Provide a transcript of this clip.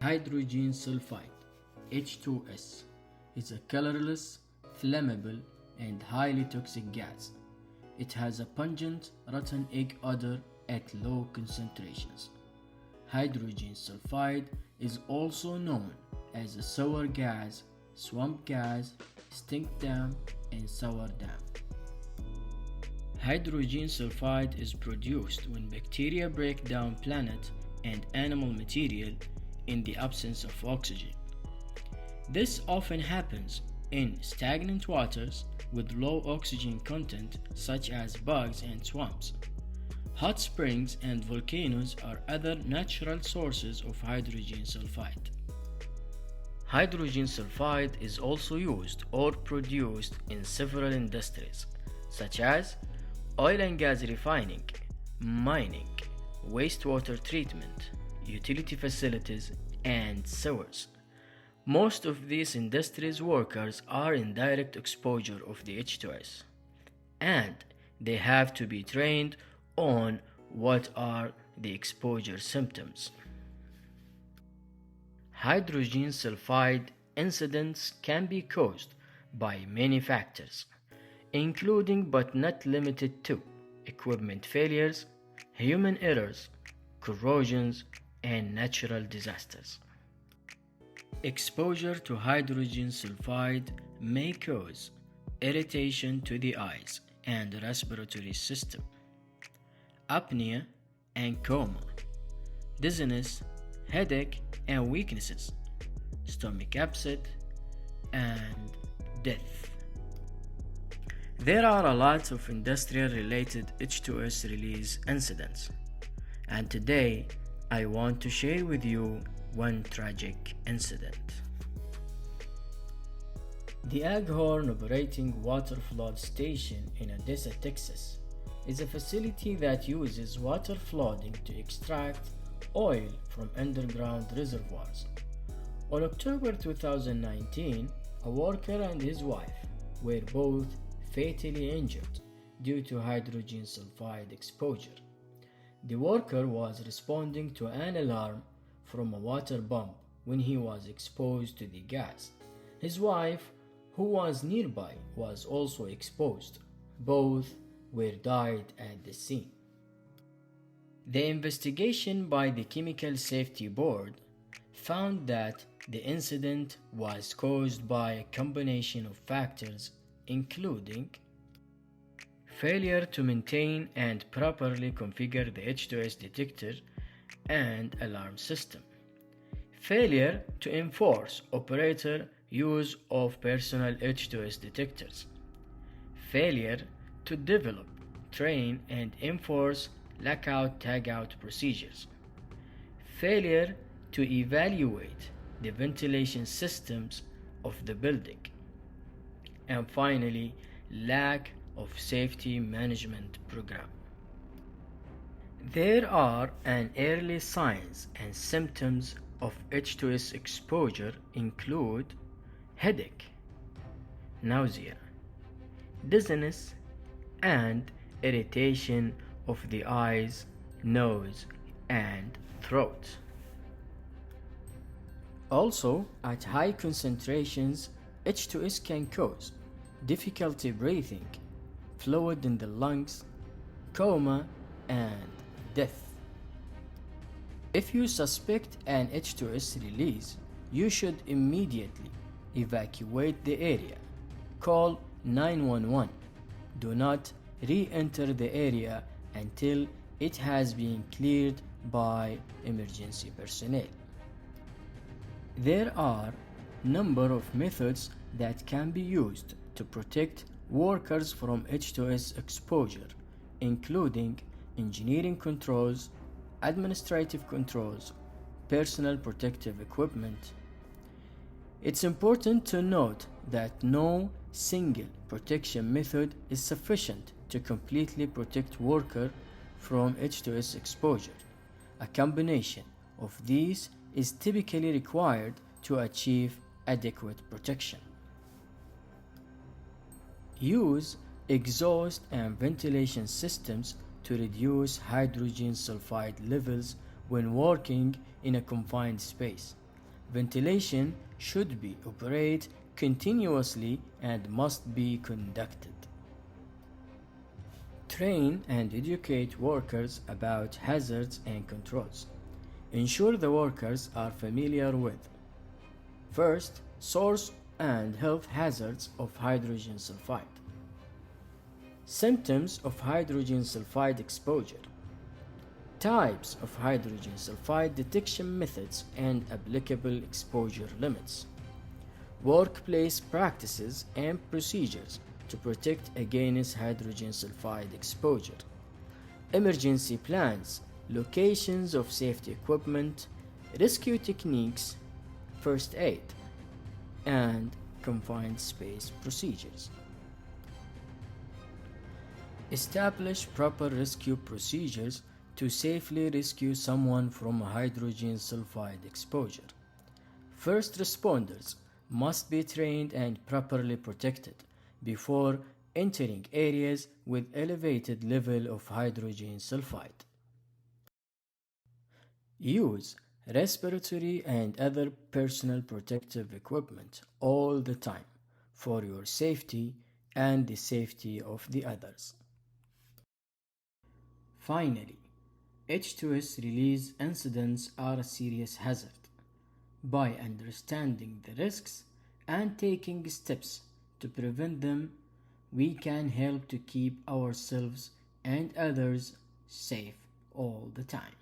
Hydrogen sulfide, H2S, is a colorless, flammable, and highly toxic gas. It has a pungent, rotten egg odor at low concentrations. Hydrogen sulfide is also known as a sour gas, swamp gas, stink dam, and sour dam. Hydrogen sulfide is produced when bacteria break down plant and animal material in the absence of oxygen. This often happens in stagnant waters with low oxygen content such as bogs and swamps. Hot springs and volcanoes are other natural sources of hydrogen sulfide. Hydrogen sulfide is also used or produced in several industries such as oil and gas refining, mining, wastewater treatment, utility facilities, and sewers. Most of these industries workers are in direct exposure of the H2S, and they have to be trained on what are the exposure symptoms. Hydrogen sulfide incidents can be caused by many factors, including but not limited to equipment failures, human errors, corrosions, and natural disasters. Exposure to hydrogen sulfide may cause irritation to the eyes and respiratory system, apnea and coma, dizziness, headache and weaknesses, stomach upset, and death. There are a lot of industrial-related H2S release incidents, and today I want to share with you one tragic incident. The Aghorn Operating Water Flood Station in Odessa, Texas, is a facility that uses water flooding to extract oil from underground reservoirs. On October 2019, a worker and his wife were both fatally injured due to hydrogen sulfide exposure. The worker was responding to an alarm from a water pump when he was exposed to the gas. His wife, who was nearby, was also exposed. Both were died at the scene. The investigation by the Chemical Safety Board found that the incident was caused by a combination of factors including failure to maintain and properly configure the H2S detector and alarm system, failure to enforce operator use of personal H2S detectors, failure to develop, train, and enforce lockout-tagout procedures, failure to evaluate the ventilation systems of the building, and finally, lack of safety management program. There are an early signs and symptoms of H2S exposure include headache, nausea, dizziness, and irritation of the eyes, nose, and throat. Also, at high concentrations, H2S can cause difficulty breathing, fluid in the lungs, coma, and death. If you suspect an H2S release, you should immediately evacuate the area. Call 911. Do not re-enter the area until it has been cleared by emergency personnel. There are a number of methods that can be used to protect workers from H2S exposure, including engineering controls, administrative controls, personal protective equipment. It's important to note that no single protection method is sufficient to completely protect worker from H2S exposure. A combination of these is typically required to achieve adequate protection. Use exhaust and ventilation systems to reduce hydrogen sulfide levels when working in a confined space. Ventilation should be operated continuously and must be conducted. Train and educate workers about hazards and controls. Ensure the workers are familiar with: first, source and health hazards of hydrogen sulfide. Symptoms of hydrogen sulfide exposure. Types of hydrogen sulfide detection methods and applicable exposure limits. Workplace practices and procedures to protect against hydrogen sulfide exposure. Emergency plans, locations of safety equipment, rescue techniques, first aid, and confined space procedures. Establish proper rescue procedures to safely rescue someone from hydrogen sulfide exposure. First responders must be trained and properly protected before entering areas with elevated level of hydrogen sulfide. Use respiratory and other personal protective equipment all the time for your safety and the safety of the others. Finally, H2S release incidents are a serious hazard. By understanding the risks and taking steps to prevent them, we can help to keep ourselves and others safe all the time.